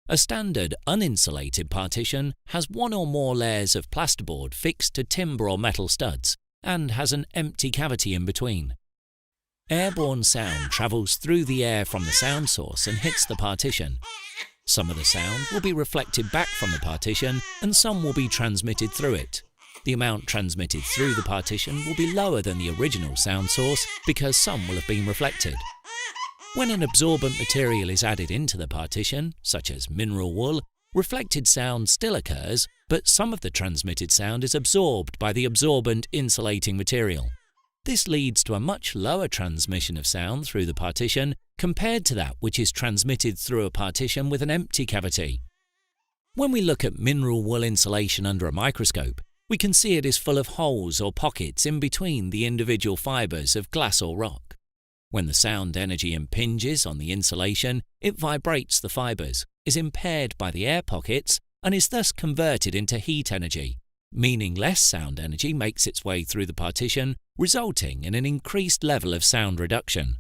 A standard uninsulated partition has one or more layers of plasterboard fixed to timber or metal studs and has an empty cavity in between. Airborne sound travels through the air from the sound source and hits the partition. Some of the sound will be reflected back from the partition and some will be transmitted through it. The amount transmitted through the partition will be lower than the original sound source because some will have been reflected. When an absorbent material is added into the partition, such as mineral wool, reflected sound still occurs, but some of the transmitted sound is absorbed by the absorbent insulating material. This leads to a much lower transmission of sound through the partition compared to that which is transmitted through a partition with an empty cavity. When we look at mineral wool insulation under a microscope, we can see it is full of holes or pockets in between the individual fibres of glass or rock. When the sound energy impinges on the insulation, it vibrates the fibres, is impaired by the air pockets, and is thus converted into heat energy, meaning less sound energy makes its way through the partition, resulting in an increased level of sound reduction.